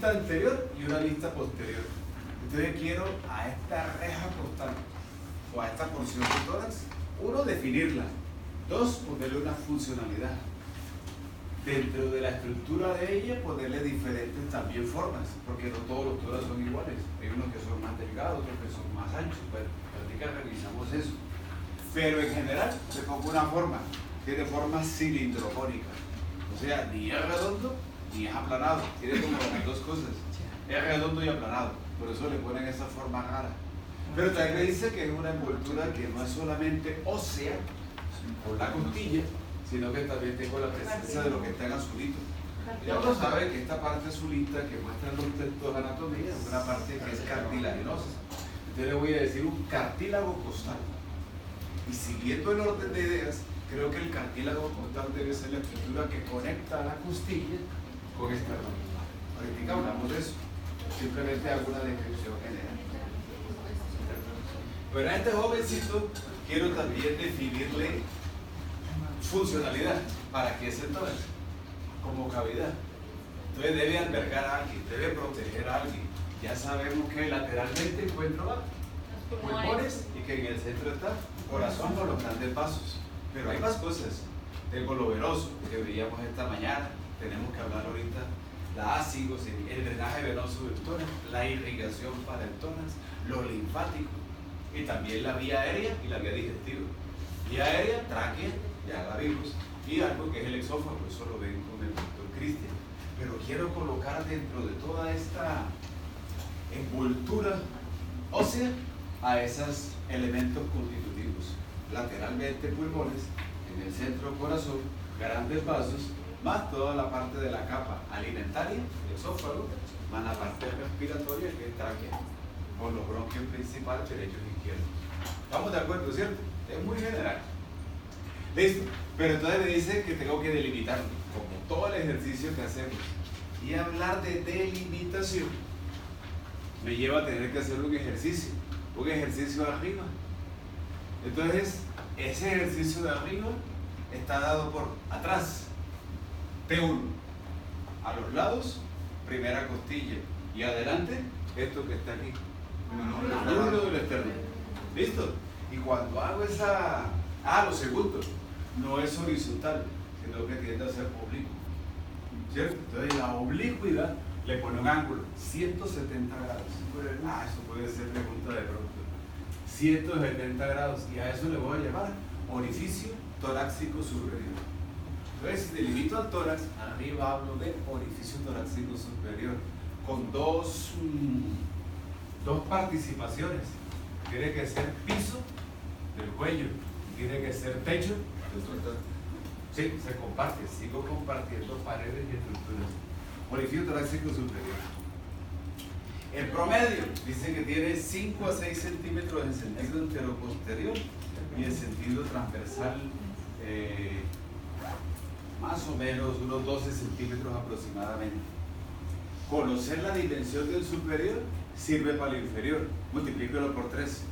vista anterior y una vista posterior. Entonces quiero a esta reja costal o a esta porción de tórax, uno, definirla. Dos, ponerle una funcionalidad. Dentro de la estructura de ella, ponerle diferentes también formas, porque no todos los tórax son iguales. Hay unos que son más delgados, otros que son más anchos. Bueno, ahorita revisamos eso. Pero en general, le pongo una forma. Tiene forma cilindrocónica. O sea, ni es redondo ni es aplanado. Tiene como las dos cosas. Es redondo y aplanado. Por eso le ponen esa forma rara. Pero también me dice que es una envoltura que no es solamente ósea, por la costilla, sino que también tengo la presencia de lo que está en azulito. Ya uno sabe que esta parte azulita que muestra los textos de anatomía es una parte que es cartilaginosa. Entonces le voy a decir un cartílago costal. Y siguiendo el orden de ideas, creo que el cartílago costal debe ser la estructura que conecta la costilla con esta rama. Ahorita hablamos de eso. Simplemente hago una descripción general. Pero a este jovencito quiero también definirle funcionalad. ¿Para qué es el tórax? Como cavidad. Entonces debe albergar a alguien, debe proteger a alguien. Ya sabemos que lateralmente encuentro pulmones y que en el centro está corazón con los grandes vasos. Pero hay más cosas. Tengo lo venoso, que veíamos esta mañana. Tenemos que hablar ahorita. La ácidos, el drenaje venoso del tórax, la irrigación para el tórax, lo linfático y también la vía aérea y la vía digestiva. Vía aérea, tráquea, ya la vimos, y algo que es el exófago, eso lo ven con el doctor Cristian. Pero quiero colocar dentro de toda esta envoltura ósea a esos elementos constitutivos. Lateralmente pulmones, en el centro corazón, grandes vasos, más toda la parte de la capa alimentaria, el esófago, más la parte respiratoria que es tráquea, con los bronquios principales derechos e izquierdos. ¿Estamos de acuerdo, cierto? Es muy general. Listo. Pero entonces me dice que tengo que delimitarlo, como todo el ejercicio que hacemos. Y hablar de delimitación me lleva a tener que hacer un ejercicio de arriba. Entonces, ese ejercicio de arriba está dado por atrás. T1, a los lados, primera costilla, y adelante, esto que está aquí, el núcleo del esternón. ¿Listo? Y cuando hago esa, lo segundo, no es horizontal, sino que tiende a ser oblicuo, ¿cierto? Entonces la oblicuidad le pone un ángulo, 170 grados. Eso puede ser pregunta de pronto. 170 grados, y a eso le voy a llamar orificio torácico superior. Entonces, si delimito al tórax, arriba hablo de orificio torácico superior, con dos participaciones. Tiene que ser piso del cuello, tiene que ser techo del tórax. Sí, se comparte, sigo compartiendo paredes y estructuras. Orificio torácico superior. El promedio dice que tiene 5 a 6 centímetros en sentido enteroposterior y en sentido transversal más o menos unos 12 centímetros aproximadamente. Conocer la dimensión del superior sirve para el inferior. Multiplícalo por 3.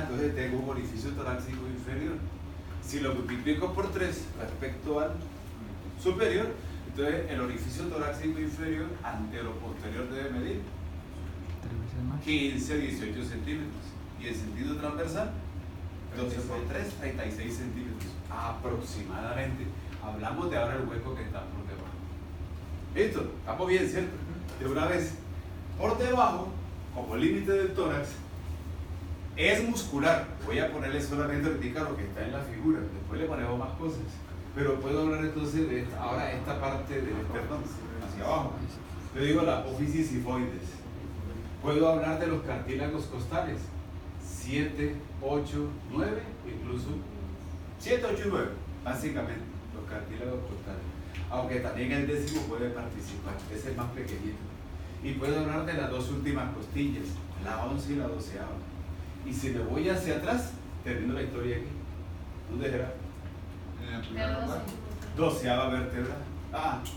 Entonces tengo un orificio torácico inferior. Si lo multiplico por 3 respecto al superior, entonces el orificio torácico inferior antero-posterior debe medir 15 a 18 centímetros. Y en sentido transversal, 12 por 3, 36 centímetros aproximadamente. Hablamos de ahora el hueco que está por debajo. ¿Listo? Estamos bien, ¿cierto? De una vez. Por debajo, como límite del tórax, es muscular. Voy a ponerle solamente ahorita lo que está en la figura. Después le ponemos más cosas. Pero puedo hablar entonces de ahora esta parte del esternón, hacia abajo. Yo digo la apófisis sifoides. Puedo hablar de los cartílagos costales. 7, 8, 9, incluso 7, 8 y 9, básicamente. Cartílagos costales, aunque también el décimo puede participar, es el más pequeñito. Y puedo hablar de las dos últimas costillas, la 11 y la 12ª. Y si me voy hacia atrás, termino la historia aquí. ¿Dónde era? En la primera parte. 12ª vértebra.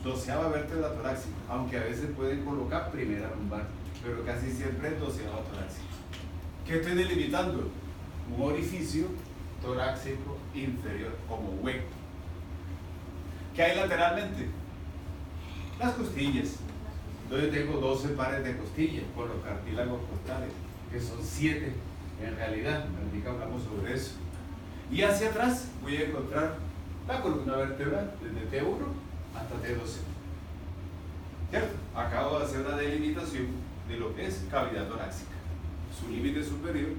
12ª vértebra torácica, aunque a veces pueden colocar primera lumbar, pero casi siempre es 12ª torácica. ¿Qué estoy delimitando? Un orificio torácico inferior, como hueco. ¿Qué hay lateralmente? Las costillas. Entonces tengo 12 pares de costillas con los cartílagos costales, que son 7 en realidad. Ahorita hablamos sobre eso. Y hacia atrás voy a encontrar la columna vertebral, desde T1 hasta T12. ¿Cierto? Acabo de hacer una delimitación de lo que es cavidad torácica. Su límite superior,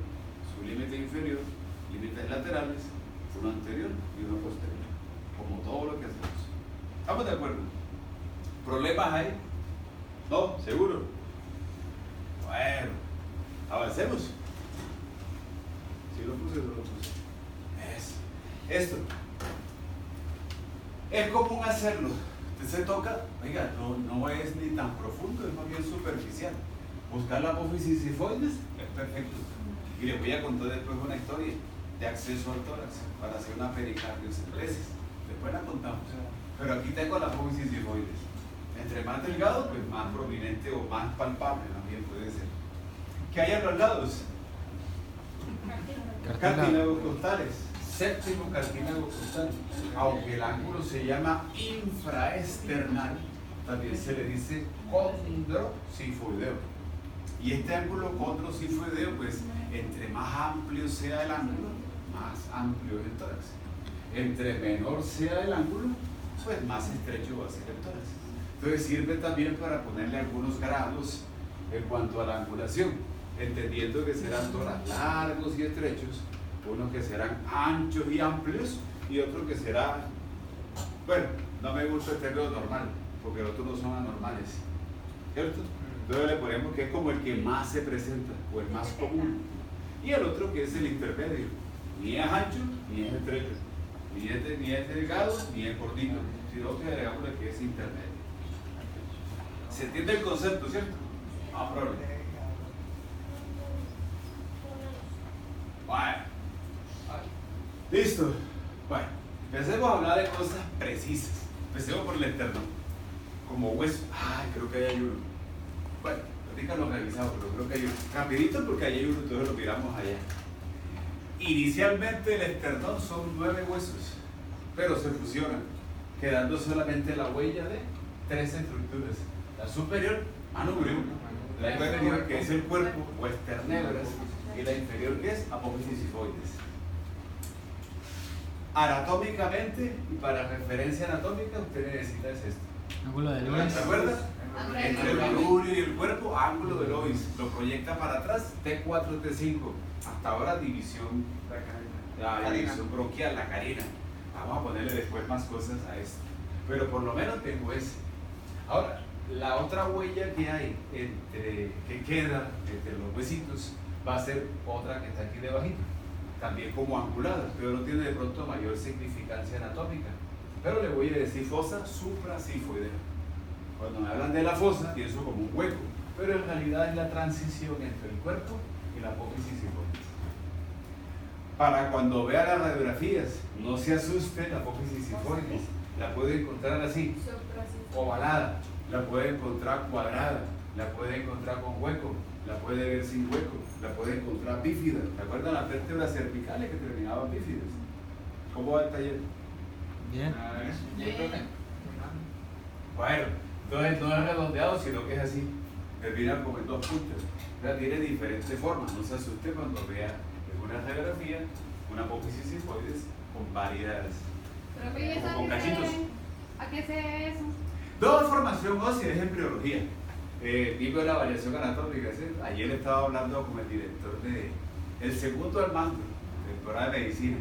su límite inferior, límites laterales, uno anterior y uno posterior, como todo lo que hacemos. ¿Estamos de acuerdo? ¿Problemas hay? ¿No? ¿Seguro? Bueno, avancemos. Si lo puse, no lo puse. Esto es común hacerlo. Usted se toca, oiga, no es ni tan profundo, es más bien superficial. Buscar la apófisis sifoides es perfecto. Y les voy a contar después una historia de acceso al tórax para hacer una pericardiocentesis. Después la contamos. Pero aquí tengo la apófisis sifoides. Entre más delgado, pues más prominente o más palpable también puede ser. ¿Qué hay a los lados? Cartílagos costales. Séptimo cartílago costal. Aunque el ángulo se llama infraesternal, también se le dice condrosifoideo. Y este ángulo condrosifoideo, pues, entre más amplio sea el ángulo, más amplio es el tórax. Entre menor sea el ángulo, pues más estrecho va a ser el tórax. Entonces sirve también para ponerle algunos grados en cuanto a la angulación, entendiendo que serán tórax largos y estrechos, unos que serán anchos y amplios y otros que serán, bueno, no me gusta el término normal, porque los otros no son anormales, ¿cierto? Entonces le ponemos que es como el que más se presenta o el más común, y el otro que es el intermedio, ni es ancho ni es estrecho, ni es delgado ni es gordito, sino que agregamos el que es intermedio. ¿Se entiende el concepto, cierto? No problema. Bueno, listo. Bueno, empecemos a hablar de cosas precisas. Empecemos por el esternón, como hueso. Ay, creo que ahí hay uno. Bueno, ahorita lo revisamos, pero creo que hay uno. Rapidito porque ahí hay uno, entonces lo miramos allá. Inicialmente el esternón son 9 huesos, pero se fusionan, quedando solamente la huella de 3 estructuras. La superior, manubrium, la inferior, que es el cuerpo, o esternebras, y la inferior, que es apófisis sifoides. Anatómicamente, y para referencia anatómica, usted necesita es esto. Ángulo de Lois. ¿Se acuerda? Entre el manubrium y el cuerpo, ángulo de Lois. Lo proyecta para atrás, T4, T5. Hasta ahora división, la división bronquial, la carina. Vamos a ponerle después más cosas a esto. Pero por lo menos tengo ese. Ahora, la otra huella que hay que queda entre los huesitos va a ser otra que está aquí debajito, también como angulada, pero no tiene de pronto mayor significancia anatómica. Pero le voy a decir fosa suprasifoidea. Cuando me hablan de la fosa, pienso como un hueco, pero en realidad es la transición entre el cuerpo y la apófisis sifoides. Para cuando vea las radiografías, no se asuste, la apófisis sifoides la puede encontrar así, ovalada, la puede encontrar cuadrada, la puede encontrar con hueco, la puede ver sin hueco, la puede encontrar bífida. ¿Se acuerdan las vértebras cervicales que terminaban bífidas? ¿Cómo va el taller? Bien. Bueno, entonces no es redondeado, sino que es así. Termina como en 2 puntas. O sea, tiene diferentes formas. No se asuste cuando vea en una radiografía una apófisis sifoides con varias, como con cachitos. ¿A qué se debe eso? No, formación ósea, es embriología. Vivo la variación anatómica. Ayer estaba hablando con el director del segundo al mando, doctora de medicina,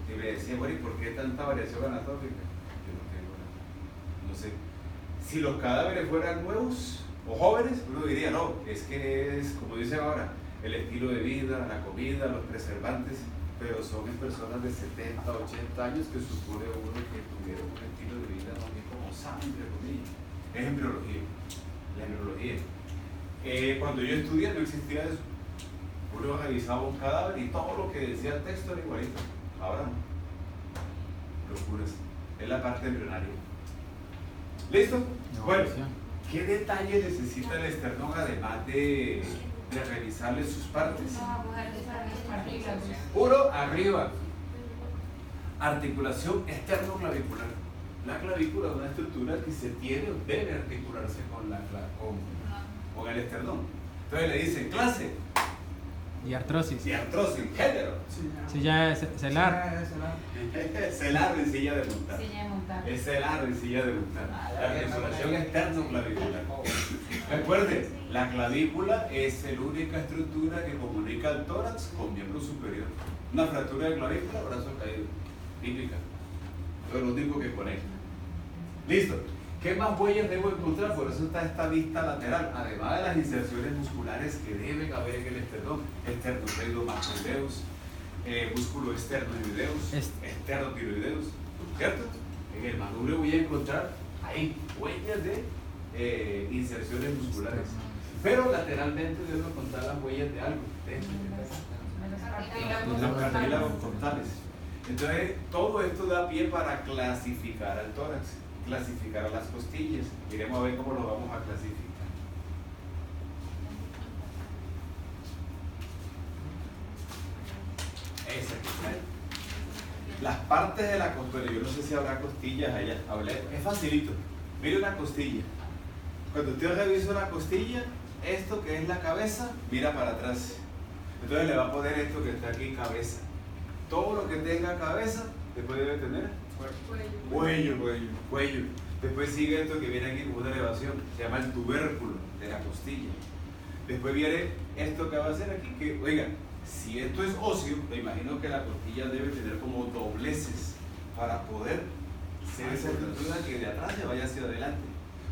y me decía, bueno, ¿y por qué tanta variación anatómica? Yo no tengo nada. No sé. Si los cadáveres fueran nuevos o jóvenes, uno diría, no, es que es, como dicen ahora, el estilo de vida, la comida, los preservantes, pero son en personas de 70, 80 años que supone uno que tuvieron un estilo de vida no como sano, entre comillas. Es embriología. La embriología. Cuando yo estudié no existía eso. Uno revisaba un cadáver y todo lo que decía el texto era igualito. Ahora no. Locuras. Es la parte embrionaria. ¿Listo? Bueno, ¿qué detalle necesita el esternón además de revisarle sus partes? Uno, arriba. Articulación externo-clavicular. La clavícula es una estructura que se tiene o debe articularse con el esternón. Entonces le dicen clase Y artrosis. y artrosis, género. Sí, ya es celar. Celar en silla de montar. Silla de montar. Es celar en silla de montar. La articulación externo-clavicular. Recuerde, la clavícula es la única estructura que comunica el tórax con miembro superior. Una fractura de clavícula, brazo caído. Típica. Eso es lo único que conecta. Listo. ¿Qué más huellas debo encontrar? Por eso está esta vista lateral. Además de las inserciones musculares que deben haber en el esternón. Esternocleidomastoideus, músculo externoideus, esternotiroideus. ¿Cierto? En el manubrio voy a encontrar ahí huellas de inserciones musculares. Pero lateralmente debo encontrar las huellas de algo. Los cartílagos frontales. Entonces, todo esto da pie para clasificar al tórax, clasificar a las costillas. Iremos a ver cómo lo vamos a clasificar. Esa que está ahí. Las partes de la costilla, yo no sé si habrá costillas allá. Es facilito. Mire una costilla. Cuando usted revisa una costilla, esto que es la cabeza, mira para atrás. Entonces le va a poner esto que está aquí, cabeza. Todo lo que tenga cabeza, después debe tener cuello. Después sigue esto que viene aquí con una elevación, se llama el tubérculo de la costilla. Después viene esto que va a hacer aquí, que, oiga, si esto es óseo, me imagino que la costilla debe tener como dobleces para poder ser esa estructura que de atrás se vaya hacia adelante.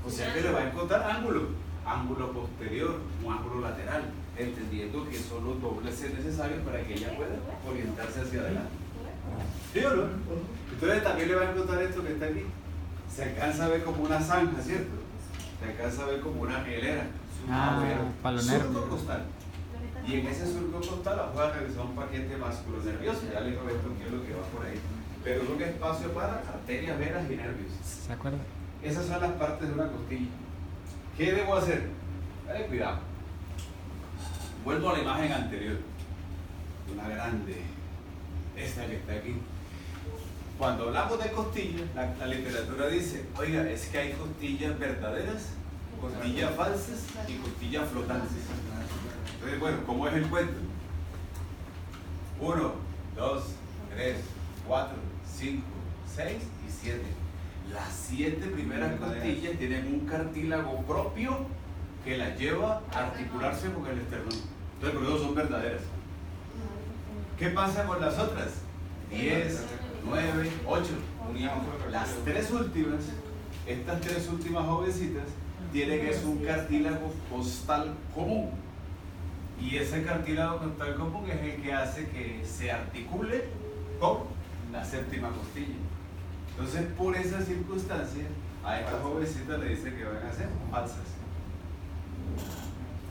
O sea que le va a encontrar ángulo posterior, un ángulo lateral, entendiendo que son los dobleces necesarios para que ella pueda orientarse hacia adelante. ¿Sí o no? Entonces también le va a encontrar esto que está aquí. Se alcanza a ver como una zanja, ¿cierto? Se alcanza a ver como una hilera. Surco costal. Y en ese surco costal la voy a realizar un paquete vasculonervioso. Ya le comento qué es lo que va por ahí. Pero es un espacio para arterias, venas y nervios. ¿Se acuerda? Esas son las partes de una costilla. ¿Qué debo hacer? Cuidado. Vuelvo a la imagen anterior. Una grande. Esta que está aquí. Cuando hablamos de costillas, la literatura dice, oiga, es que hay costillas verdaderas, costillas falsas y costillas flotantes. Entonces, bueno, ¿cómo es el cuento? 1, 2, 3, 4, 5, 6 y 7. Las 7 primeras costillas tienen un cartílago propio que las lleva a articularse con el esternón. Entonces, por eso son verdaderas. ¿Qué pasa con las otras? 10, 9, 8. Las 3 últimas, estas 3 últimas jovencitas, tienen un cartílago costal común. Y ese cartílago costal común es el que hace que se articule con la séptima costilla. Entonces, por esa circunstancia, a estas jovencitas le dice que van a ser falsas.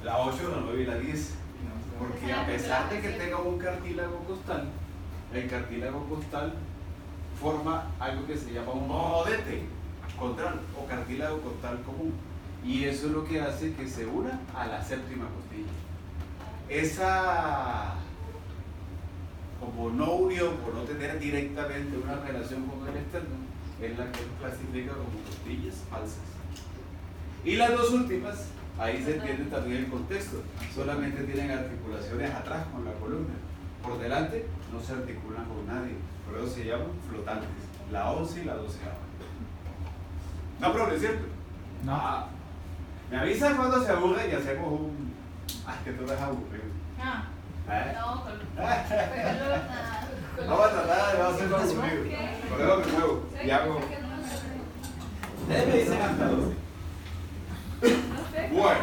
La 8, la 9 y la 10. Porque a pesar de que tenga un cartílago costal, el cartílago costal forma algo que se llama un rodete contral o cartílago costal común. Y eso es lo que hace que se una a la séptima costilla. Esa, como no unión, por no tener directamente una relación con el externo, es la que nos clasifica como costillas falsas. Y las 2 últimas, ahí se entiende también el contexto, solamente tienen articulaciones atrás con la columna. Por delante no se articulan con nadie, por eso se llaman flotantes, la 11 y la 12. No, pero no es cierto. No. Me avisan cuando se aburre y hacemos un... que tú eres aburrido. No, Vamos a tratar de no hacerlo aburrido. Por eso me muevo y hago... Ustedes me dicen hasta 12. Bueno.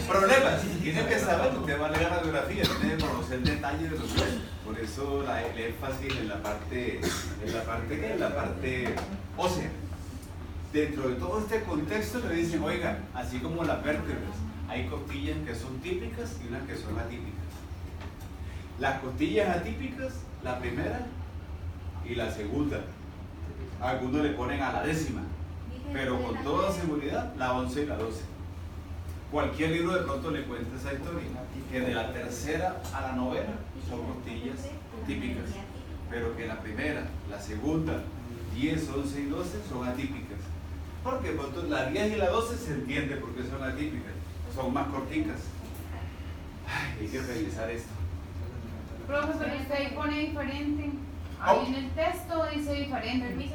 Problemas. Tienen que saber, usted va a leer la radiografía, tiene que conocer el detalle de los huesos. Por eso el énfasis en la parte ósea. Dentro de todo este contexto le dicen, oiga, así como las vértebras, hay costillas que son típicas y unas que son atípicas. Las costillas atípicas, la primera y la segunda. Algunos le ponen a la 10ª, pero con toda seguridad la 11 y la 12. Cualquier libro de pronto le cuenta esa historia, que de la 3ª a la 9ª son costillas típicas, pero que la primera, la segunda 10, 11 y 12 son atípicas. ¿Por qué? Porque la 10 y la 12 se entiende porque son atípicas, son más corticas. Ay, hay que revisar esto. Profe, pero usted ahí pone diferente. ¿Cómo? Ahí en el texto dice diferente.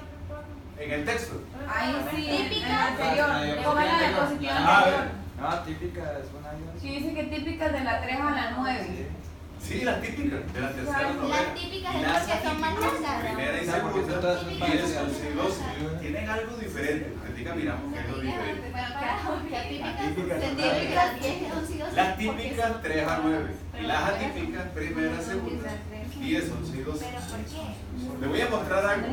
En el texto. Ahí sí, Típica. en el anterior. Ponga la diapositiva Ah, anterior. No, típica es una ayuda. Sí, dice que típicas de la 3 a la 9. Sí, las típicas, de la tercera novela. Las típicas es Las porque son más atípicas, largas. primera y No, porque segunda, todas son 10, 11 y 12. Tienen algo diferente. Ahorita miramos qué es lo diferente. Típicas son 10, 11 y 12. Las típicas 3 a 9. Y las atípicas, primera, segunda, 10, 11 y 12. ¿Pero por qué? Le voy a mostrar algo.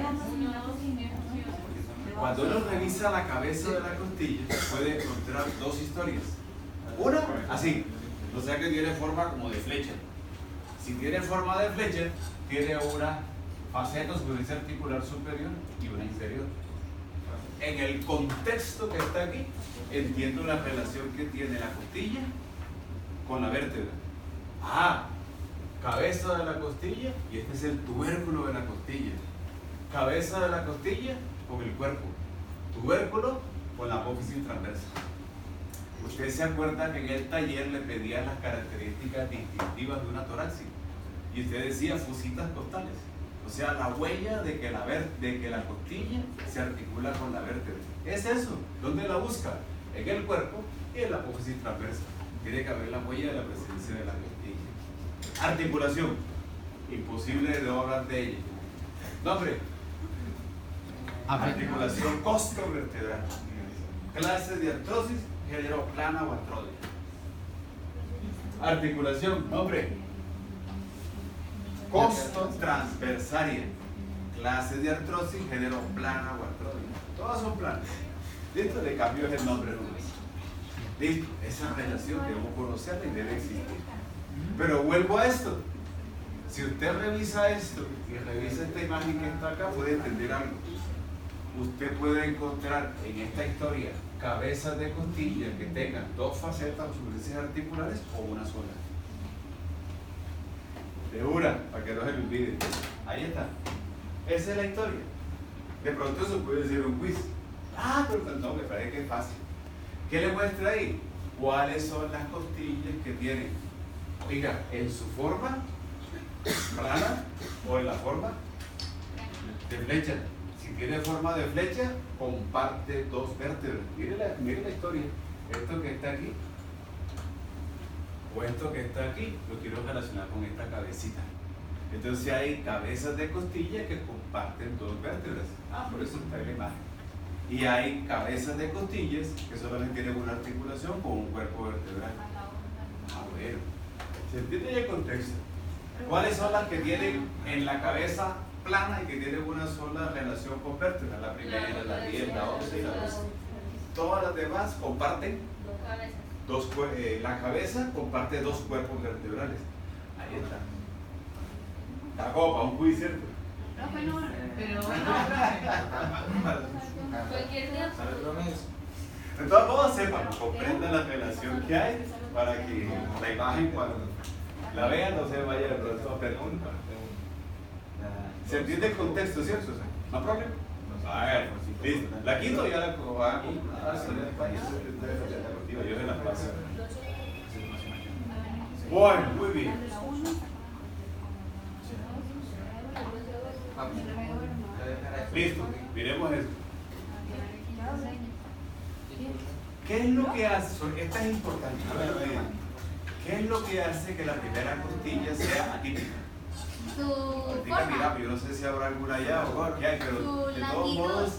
Cuando uno revisa la cabeza de la costilla, puede encontrar dos historias. Una, así, o sea que tiene forma como de flecha. Si tiene forma de flecha, tiene una faceta superficial articular superior y una inferior. En el contexto que está aquí, entiendo la relación que tiene la costilla con la vértebra. Ah, cabeza de la costilla y este es el tubérculo de la costilla. Cabeza de la costilla con el cuerpo. Tubérculo con la apófisis transversa. Usted se acuerda que en el taller le pedían las características distintivas de una torácica y usted decía fusitas costales, o sea, la huella de que la costilla se articula con la vértebra. Es eso. ¿Dónde la busca? En el cuerpo y en la apófisis transversa. Tiene que haber la huella de la presencia de la costilla. Articulación. Imposible de no hablar de ella. Nombre. Articulación costovertebral. Clases de artrosis, género plana o artródica. Articulación, nombre. Costotransversaria. Clases de artrosis, género plana o artródica. Todas son planas. Listo, le cambió el nombre nomás. Listo, esa relación debemos conocerla y debe existir. Pero vuelvo a esto. Si usted revisa esto y revisa esta imagen que está acá, puede entender algo. Usted puede encontrar en esta historia cabezas de costilla que tengan dos facetas o superficies articulares o una sola. De una, para que no se le olvide. Ahí está. Esa es la historia. De pronto eso puede ser un quiz. Ah, pero no, me parece que es fácil. ¿Qué le muestra ahí? ¿Cuáles son las costillas que tienen? Oiga, en su forma plana o en la forma de flecha. Si tiene forma de flecha, comparte dos vértebras. Mire la historia. Esto que está aquí o esto que está aquí, lo quiero relacionar con esta cabecita. Entonces hay cabezas de costilla que comparten dos vértebras. Ah, por eso está en la imagen. Y hay cabezas de costillas que solamente tienen una articulación con un cuerpo vertebral. Ah, bueno. ¿Se entiende ya el contexto? ¿Cuáles son las que tienen en la cabeza plana y que tienen una sola relación con vértebras? La primera, la 10, la 11 y la 12. Todas las demás comparten la cabeza comparte dos cuerpos vertebrales. Ahí está. La copa, un quiz, ¿cierto? Profe, no, pero cualquier día. De todos modos, sepan, comprendan la relación que hay para que la imagen cuando la vean no se vaya de pronto a preguntar. ¿Se entiende el contexto, cierto? ¿No hay problema? A ver, listo. La quito y ya la cojo aquí. Yo se la paso. Bueno, muy bien. Listo, miremos esto. ¿Qué es lo que hace? Esta es importante. ¿Qué es lo que hace que la primera costilla sea atípica? Su Ahorita miramos, forma. yo no sé si habrá alguna allá o qué hay, pero Su de todos latitud. modos,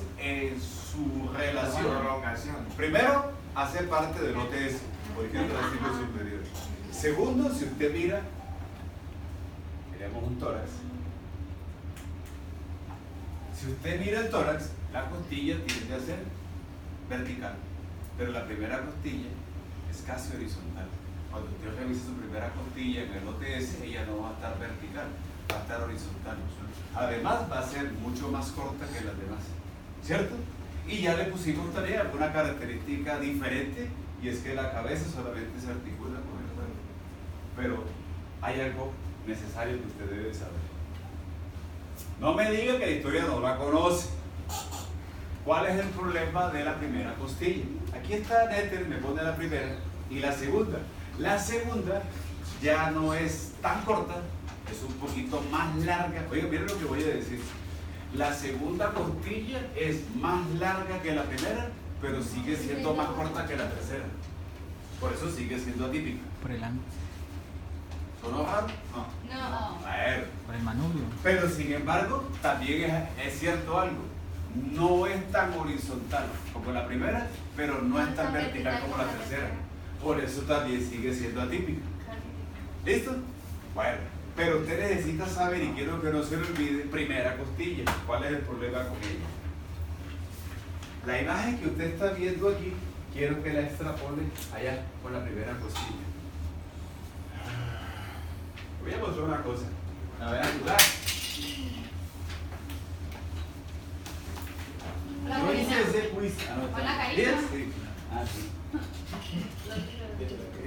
su relación. Primero, hace parte del OTS, origen tránsito superior. Segundo, si usted mira, miremos un tórax. Si usted mira el tórax, la costilla tiende a ser vertical, pero la primera costilla es casi horizontal. Cuando usted revisa su primera costilla en el OTS, ella no va a estar vertical, va a estar horizontal. Además, va a ser mucho más corta que las demás, ¿cierto? Y ya le pusimos tarea alguna característica diferente, y es que la cabeza solamente se articula con el cuerpo. Pero hay algo necesario que usted debe saber. No me diga que la historia no la conoce. ¿Cuál es el problema de la primera costilla? Aquí está Nether, me pone la primera y la segunda. La segunda ya no es tan corta, es un poquito más larga. Oiga, miren lo que voy a decir. La segunda costilla es más larga que la primera, pero sigue siendo más corta que la tercera. Por eso sigue siendo atípica. Por el ángulo, ¿Sonó raro? No. No. A ver. por el manubrio. Pero sin embargo, también es cierto algo. No es tan horizontal como la primera, pero no es tan vertical como la tercera. Por eso también sigue siendo atípica. ¿Listo? Bueno, pero usted necesita saber, y quiero que no se le olvide, primera costilla. ¿Cuál es el problema con ella? La imagen que usted está viendo aquí, quiero que la extrapole allá con la primera costilla. Voy a mostrar una cosa. ¿Me voy a ayudar? La Yo hice carita. ese quiz. Con la carita. ¿Bien? Sí. Ah, sí.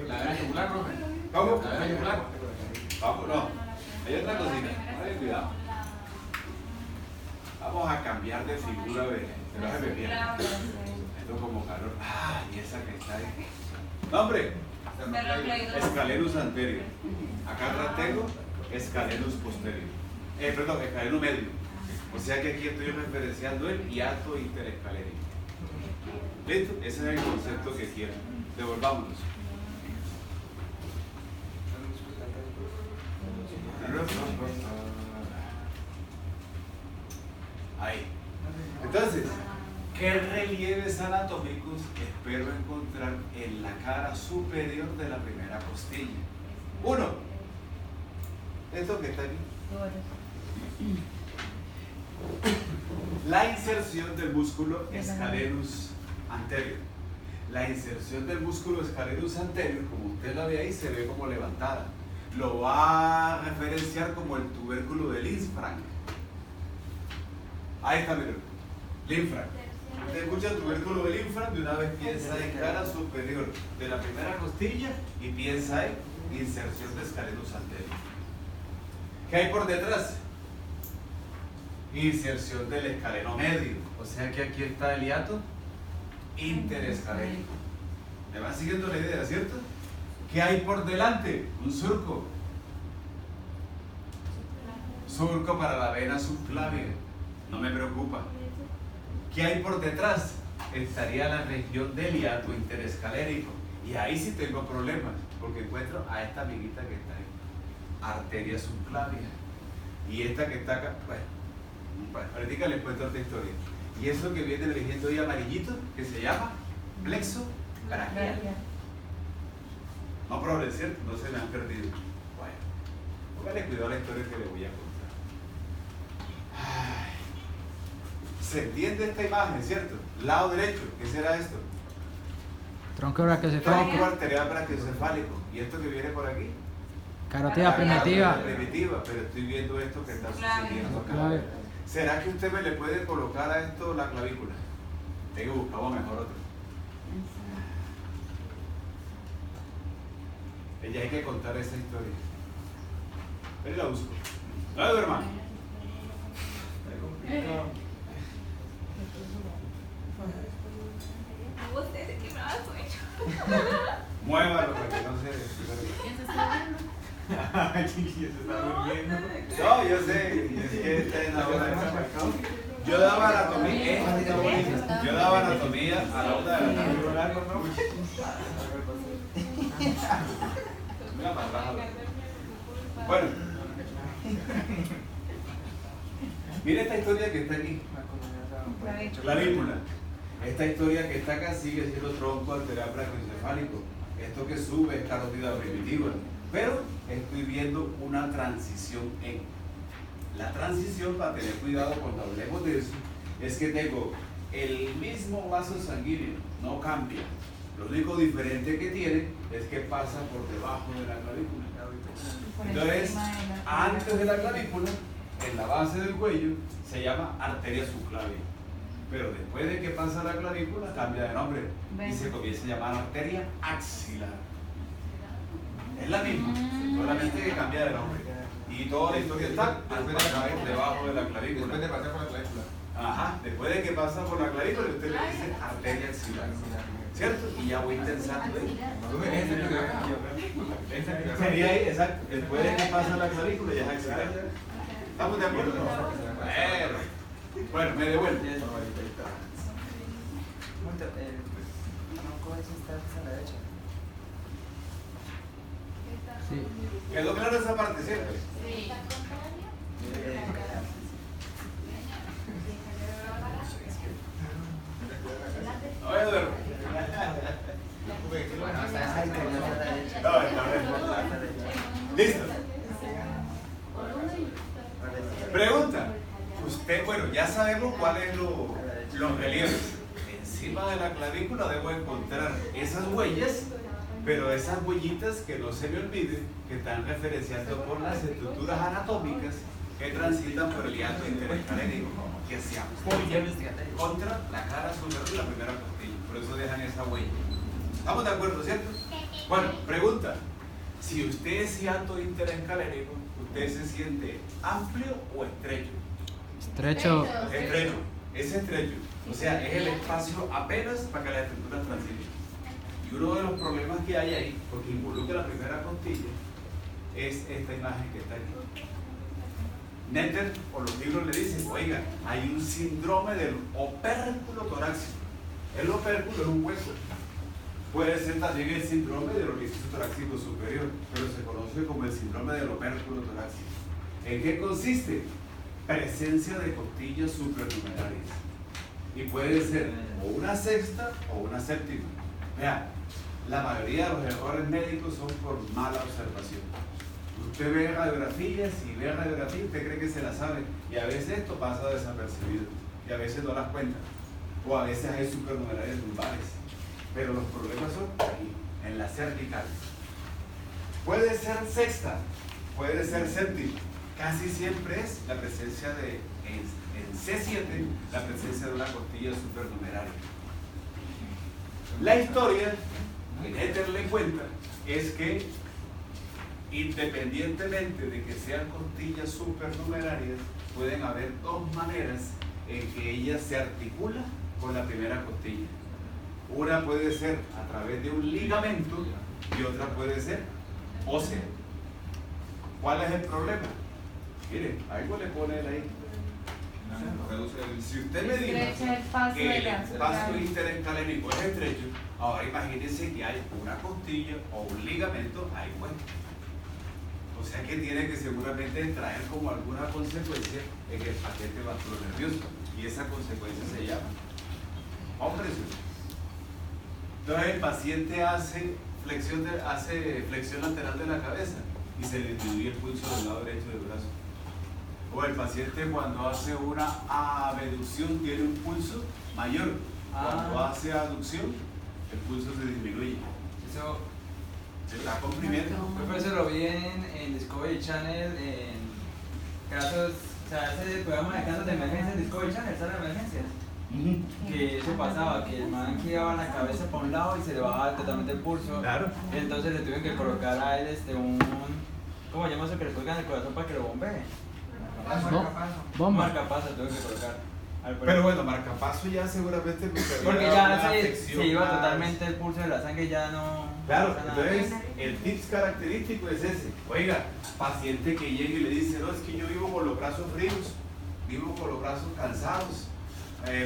La gran yugular, profe. ¿Cómo? La gran yugular. Vamos, no. Hay otra cosita. Vale, cuidado. Vamos a cambiar de figura, ve. Se lo hace bien. Esto como calor. Ah, y esa que está ahí. Nombre. Escalerus anterior. Acá atrás tengo escalerus posterior. Perdón, escalerus medio. O sea que aquí estoy referenciando el hiato interescalérico. ¿Listo? Ese es el concepto que quiero. Devolvámonos. Ahí. Entonces, ¿qué relieves anatómicos espero encontrar en la cara superior de la primera costilla? Uno, esto que está aquí. La inserción del músculo escalerus anterior. La inserción del músculo escalerus anterior, como usted la ve ahí, se ve como levantada. Lo va a referenciar como el tubérculo del Linfranc. Ahí está, miren. Linfranc. Usted escucha el tubérculo del Linfranc, de una vez piensa en cara superior de la primera costilla y piensa en inserción de escalerus anterior. ¿Qué hay por detrás? Inserción del escaleno medio. O sea que aquí está el hiato interescalérico. ¿Me van siguiendo la idea, cierto? ¿Qué hay por delante? Un surco. Surco para la vena subclavia. No me preocupa. ¿Qué hay por detrás? Estaría la región del hiato interescalérico. Y ahí sí tengo problemas, porque encuentro a esta amiguita que está ahí. Arteria subclavia. Y esta que está acá, bueno, ahorita les cuento otra historia. Y eso que viene dirigiendo ahí amarillito, que se llama plexo braquial. No problema, ¿cierto? No se me han perdido. Bueno, póngale cuidado a la historia que le voy a contar. Ay. Se entiende esta imagen, ¿cierto? Lado derecho, ¿qué será esto? Tronco brachiocefálico. Tronco arterial brachiocefálico. ¿Y esto que viene por aquí? Carótida primitiva. Primitiva, pero estoy viendo esto que está sucediendo acá. Clave. ¿Será que usted me le puede colocar a esto la clavícula? Tengo que buscar mejor otro. Ella hay que contar esa historia. Pero la busco. No duerma. Muévalo para que no se Ay, chiquillo, se está durmiendo. No, yo sé, es que está en la hora de champacón. Yo daba anatomía, yo daba anatomía a la hora de la tarde. Mira para atrás. Bueno, mira esta historia que está aquí. Clavícula. Esta historia que está acá sigue siendo tronco arterial brachiocefálico. Esto que sube es carótida primitiva. Pero estoy viendo una transición en. La transición, para tener cuidado cuando hablemos de eso, es que tengo el mismo vaso sanguíneo, no cambia. Lo único diferente que tiene es que pasa por debajo de la clavícula. Entonces, antes de la clavícula, en la base del cuello, se llama arteria subclavia. Pero después de que pasa la clavícula, cambia de nombre y se comienza a llamar arteria axilar. Es la misma, solamente que cambia de nombre. Y toda la historia está antes de caer debajo de la clavícula. Después de pasar por la clavícula. Ajá, después de que pasa por la clavícula, usted le dice arteria axilar, ¿cierto? Y ya voy tensando ahí. Sería ahí, exacto. Después de que pasa la clavícula, ya es axilar. ¿Estamos de acuerdo? Bueno, me devuelvo. Sí. ¿Quedó claro esa parte, cierto? Sí. No voy a dormir. Listo. Pregunta. Usted, bueno, ya sabemos cuáles los relieves. Encima de la clavícula debo encontrar esas huellas, pero esas huellitas que no se me olviden que están referenciando por las estructuras anatómicas que transitan por el hiato interescalénico, que se apoyan contra la cara superior de la primera costilla. Por eso dejan esa huella. ¿Estamos de acuerdo, cierto? Bueno, pregunta. Si usted es hiato interescalénico, ¿usted se siente amplio o estrecho? Estrecho. Estrecho. Es estrecho. O sea, es el espacio apenas para que las estructuras transiten. Y uno de los problemas que hay ahí, porque involucra la primera costilla, es esta imagen que está aquí. Netter o los libros le dicen, oiga, hay un síndrome del opérculo torácico. El opérculo es un hueso. Puede ser también el síndrome del orificio torácico superior, pero se conoce como el síndrome del opérculo torácico. ¿En qué consiste? Presencia de costillas supranumerarias. Y puede ser o una sexta o una séptima. Vea, la mayoría de los errores médicos son por mala observación. Usted ve radiografías y ve radiografías, usted cree que se la sabe, y a veces esto pasa desapercibido, y a veces no las cuenta, o a veces hay supranumerarias lumbares, pero los problemas son aquí, en la cervical. Puede ser sexta, puede ser séptima, casi siempre es la presencia de, en C7, la presencia de una costilla supernumeraria. La historia que Netter le cuenta es que independientemente de que sean costillas supernumerarias, pueden haber dos maneras en que ella se articula con la primera costilla. Una puede ser a través de un ligamento y otra puede ser ósea. ¿Cuál es el problema? Mire, algo le pone él ahí. Si usted me dice que el espacio interescalénico es estrecho, ahora imagínense que hay una costilla o un ligamento ahí puesto. O sea que tiene que seguramente traer como alguna consecuencia en el paquete vasculonervioso, y esa consecuencia se llama opresión. Entonces el paciente hace flexión lateral de la cabeza y se le disminuye el pulso del lado derecho del brazo. O el paciente cuando hace una abducción tiene un pulso mayor. Cuando hace aducción, el pulso se disminuye. Eso Se está comprimiendo. eso lo vi en Discovery Channel, en casos, o sea, ese programa de casos de emergencia en Discovery Channel, sala de emergencias. Que eso pasaba, que el man giraba la cabeza para un lado y se le bajaba totalmente el pulso. Claro. Entonces le tuvieron que colocar a él un, ¿cómo se llama eso que le colocan en el corazón para que lo bombee? Bomba. Marcapaso tuve que colocar. Pero bueno, marcapaso ya seguramente porque ya se iba más. Totalmente el pulso de la sangre, ya no. Claro, no pasa nada. entonces el tips característico es ese. Oiga, paciente que llega y le dice, no, es que yo vivo con los brazos fríos, vivo con los brazos cansados.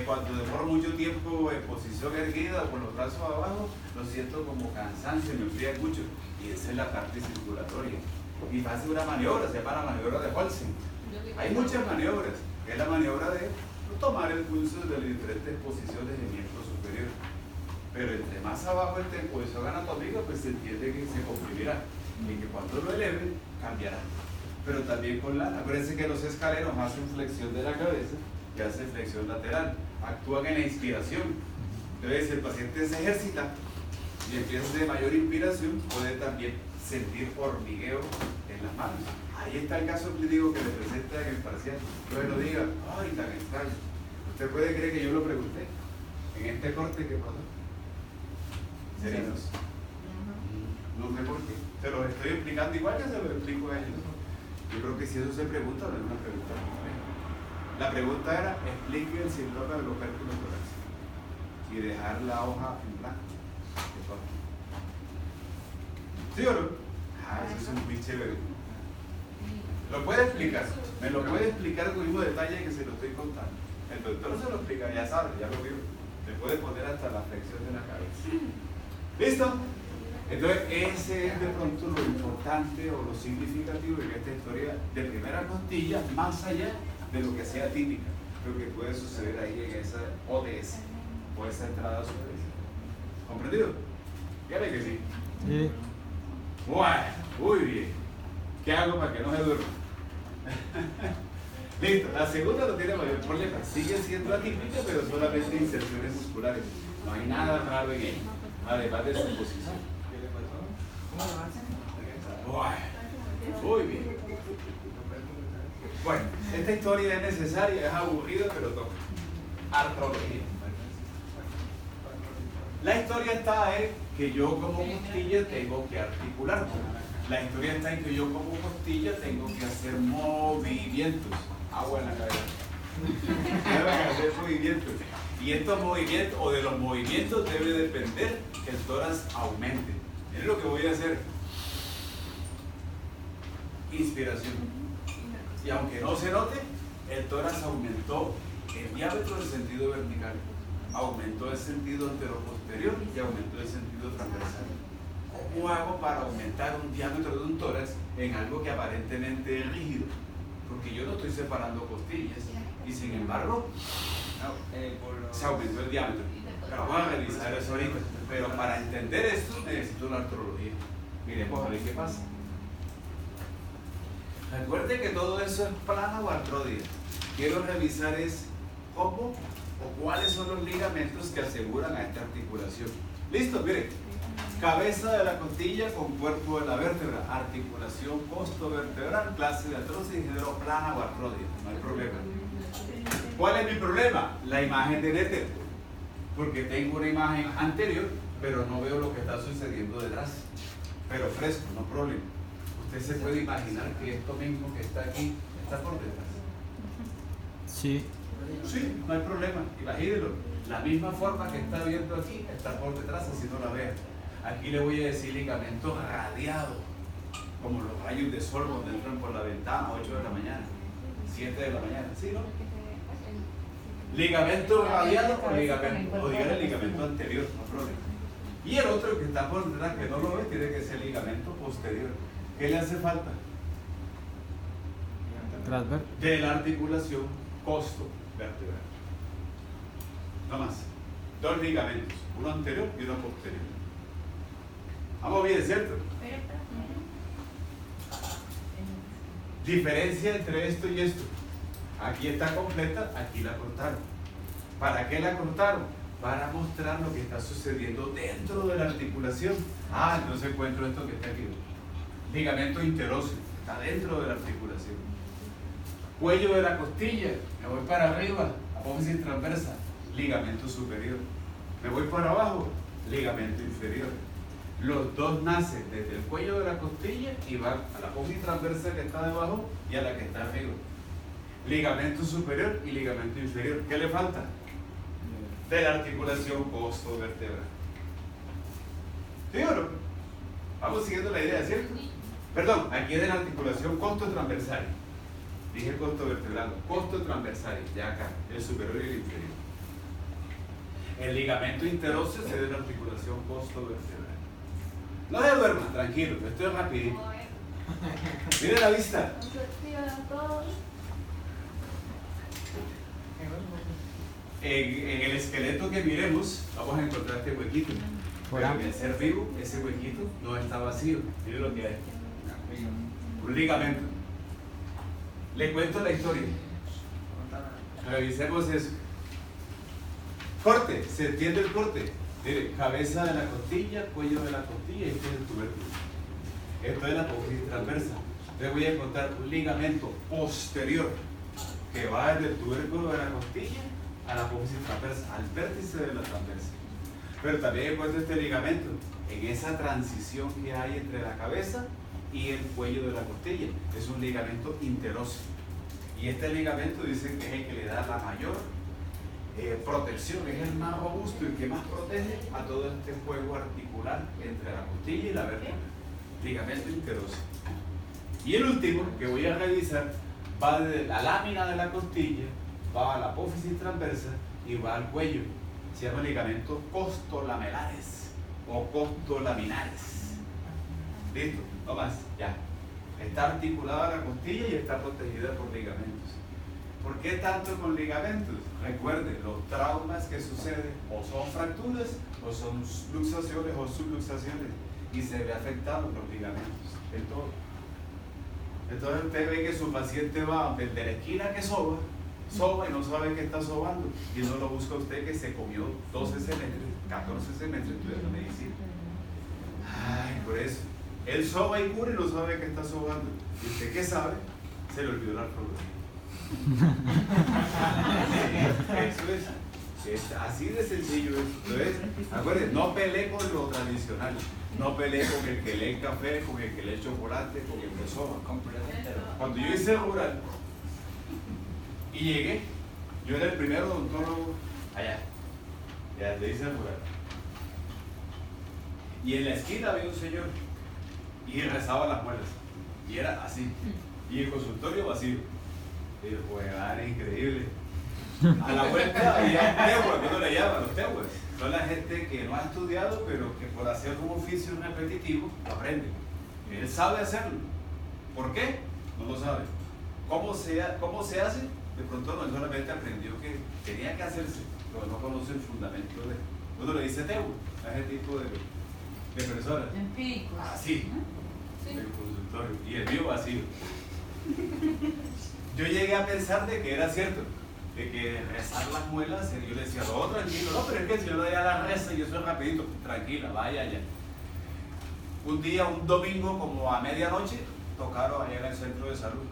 Cuando demoro mucho tiempo en posición erguida o con los brazos abajo, lo siento como cansancio, me enfría mucho. Y esa es la parte circulatoria. Y hace una maniobra, se llama la maniobra de Holcim. Hay muchas maniobras, que es la maniobra de tomar el pulso desde las diferentes posiciones del miembro superior. Pero entre más abajo esté en posición anatómica, pues se entiende que se comprimirá y que cuando lo eleve, cambiará. Pero también con la, acuérdense que los escaleros hacen flexión de la cabeza y hacen flexión lateral, actúan en la inspiración. Entonces, el paciente se ejercita y empieza a hacer mayor inspiración, puede también sentir hormigueo en las manos. Ahí está el caso clínico que le presenta en el parcial. Entonces no diga, ay, tan extraño. ¿Usted puede creer que yo lo pregunté? En este corte, ¿qué pasó? Serinos. No sé por qué. Se los estoy explicando igual que se los explico a ellos. Yo creo que si eso se pregunta, no es una pregunta. La pregunta era, explique el síndrome del opérculo torácico y dejar la hoja en blanco. ¿Sí o no? Ah, eso es muy chévere. ¿Lo puede explicar? ¿Me lo puede explicar con el mismo detalle que se lo estoy contando? El doctor se lo explica, ya sabe, ya lo vio. Le puede poner hasta la flexión de la cabeza. ¿Listo? Entonces, ese es de pronto lo importante o lo significativo de esta historia de primera costilla, más allá de lo que sea típica, lo que puede suceder ahí en esa ODS o esa entrada superior. ¿Comprendido? ¿Quiere que sí? Sí. Bueno, muy bien. ¿Qué hago para que no se duerma? Listo, la segunda no tiene mayor problema. Sigue siendo atípica, pero solamente inserciones musculares. No hay nada raro en ella, además de su posición. Bueno, muy bien. Bueno, esta historia es necesaria, es aburrida, pero toca. Artrología. La historia está en que yo como costilla tengo que articular. La historia está en que yo como costilla tengo que hacer movimientos. Agua en la cabeza. Tengo que hacer movimientos. Y estos movimientos, o de los movimientos, debe depender que el tórax aumente. Miren lo que voy a hacer. Inspiración. Y aunque no se note, el tórax aumentó el diámetro del sentido vertical, aumentó el sentido anteroposterior y aumentó el sentido transversal. ¿Cómo hago para aumentar un diámetro de un tórax en algo que aparentemente es rígido? Porque yo no estoy separando costillas y sin embargo se aumentó el diámetro. Pero vamos a revisar eso ahorita. Pero para entender esto necesito una artrología. Miremos a ver qué pasa. Recuerde que todo eso es plana o artrodia. Quiero revisar es cómo o cuáles son los ligamentos que aseguran a esta articulación. Listo, mire. Cabeza de la costilla con cuerpo de la vértebra, articulación costovertebral, clase de artrosis, género plana o artrodia. No hay problema. ¿Cuál es mi problema? La imagen del éter. Porque tengo una imagen anterior, pero no veo lo que está sucediendo detrás. Pero fresco, no problema. Usted se puede imaginar que esto mismo que está aquí está por detrás. Sí. Sí, no hay problema. Imagínelo. La misma forma que está viendo aquí está por detrás, así no la vea. Aquí le voy a decir ligamento radiado, como los rayos de sol cuando entran por la ventana, 8 de la mañana, 7 de la mañana. ¿Sí, no? Ligamento radiado o ligamento, o dígale ligamento anterior, no problema. Y el otro que está por detrás, que no lo ve, tiene que ser ligamento posterior. ¿Qué le hace falta? Transver. De la articulación costo vertebral. No más. Dos ligamentos, uno anterior y uno posterior. Vamos bien, ¿cierto? Diferencia entre esto y esto. Aquí está completa, aquí la cortaron. ¿Para qué la cortaron? Para mostrar lo que está sucediendo dentro de la articulación. Ah, entonces encuentro esto que está aquí. Ligamento interóseo, está dentro de la articulación. Cuello de la costilla, me voy para arriba, apófisis transversa, ligamento superior. Me voy para abajo, ligamento inferior. Los dos nacen desde el cuello de la costilla y van a la apófisis transversa que está debajo y a la que está arriba. Ligamento superior y ligamento inferior. ¿Qué le falta? De la articulación costovertebral. ¿Sí o no? Vamos siguiendo la idea, ¿cierto? Perdón, aquí es de la articulación costotransversal. Dije costovertebral, costotransversal, ya acá, el superior y el inferior. El ligamento interóseo es de la articulación costovertebral. No se duerma, tranquilo, esto es rapidito. Mire la vista. En el esqueleto que miremos, vamos a encontrar este huequito. Pero en el ser vivo, ese huequito no está vacío. Mire lo que hay. Un ligamento. Le cuento la historia. Revisemos eso. Corte, se entiende el corte. Mire, cabeza de la costilla, cuello de la costilla y este es el tubérculo. Esto es la apófisis transversa. Entonces voy a encontrar un ligamento posterior que va desde el tubérculo de la costilla a la apófisis transversa, al vértice de la transversa. Pero también encuentro este ligamento en esa transición que hay entre la cabeza y el cuello de la costilla. Es un ligamento interóseo. Y este ligamento dicen que es el que le da la mayor protección, es el más robusto, el que más protege a todo este juego articular entre la costilla y la vértebra. Ligamento interoso. Y el último que voy a revisar va de la lámina de la costilla, va a la apófisis transversa y va al cuello. Se llama ligamentos costolamelares o costolaminares. ¿Listo? No más, ya. Está articulada la costilla y está protegida por ligamentos. ¿Por qué tanto con ligamentos? Recuerden, los traumas que suceden o son fracturas o son luxaciones o subluxaciones y se ve afectado los ligamentos en todo. Entonces usted ve que su paciente va desde la esquina que soba y no sabe que está sobando y no lo busca usted que se comió 12 semestres, 14 semestres estudiando medicina. Ay, por eso. Él soba y cura y no sabe que está sobando. ¿Y usted qué sabe? Se le olvidó la artrología. Eso es así de sencillo. Entonces, acuérdense, no pelee con lo tradicional. No pelee con el que lee café, con el que lee chocolate, con el que soba. Cuando yo hice rural y llegué, yo era el primer odontólogo allá. Ya le hice rural. Y en la esquina había un señor y rezaba las muelas. Y era así. Y el consultorio vacío. Y el juegar es increíble. A la vuelta había tehuas, que uno le llama los tehuas. Son la gente que no ha estudiado, pero que por hacer un oficio repetitivo lo aprende. Él sabe hacerlo. ¿Por qué? No lo sabe. ¿Cómo se hace? De pronto no, solamente aprendió que tenía que hacerse, pero no conoce el fundamento de. Uno le dice tehu a ese tipo de personas. Empíricos. Así. Sí. El consultorio. Y el mío vacío. Yo llegué a pensar de que era cierto, de que rezar las muelas, yo le decía, no, tranquilo, no, pero es que el señor ya la reza y yo soy rapidito, tranquila, vaya allá. Un día, un domingo, como a medianoche, tocaron allá en el centro de salud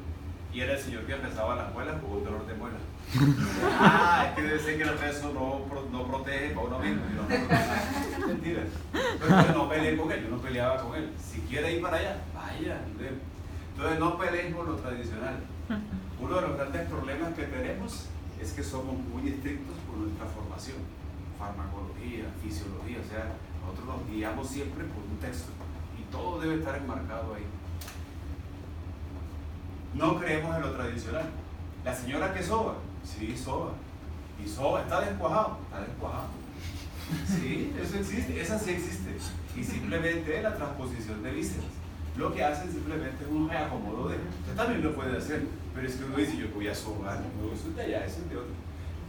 y era el señor que rezaba las muelas con un dolor de muelas. Es que debe ser que el rezo no protege para uno mismo. No, mentira. Pero yo no peleé con él, yo no peleaba con él. Si quiere ir para allá, vaya. Entonces no peleen por lo tradicional. Uno de los grandes problemas que tenemos es que somos muy estrictos por nuestra formación, farmacología, fisiología, o sea, nosotros nos guiamos siempre por un texto y todo debe estar enmarcado ahí. No creemos en lo tradicional. La señora que soba, sí, soba. Y soba, está descuajado. Sí, eso existe, esa sí existe. Y simplemente es la transposición de vísceras. Lo que hacen simplemente es un reacomodo de. Usted también lo puede hacer, pero es que uno dice, yo voy a sobar, no, eso es de allá, eso es de otro.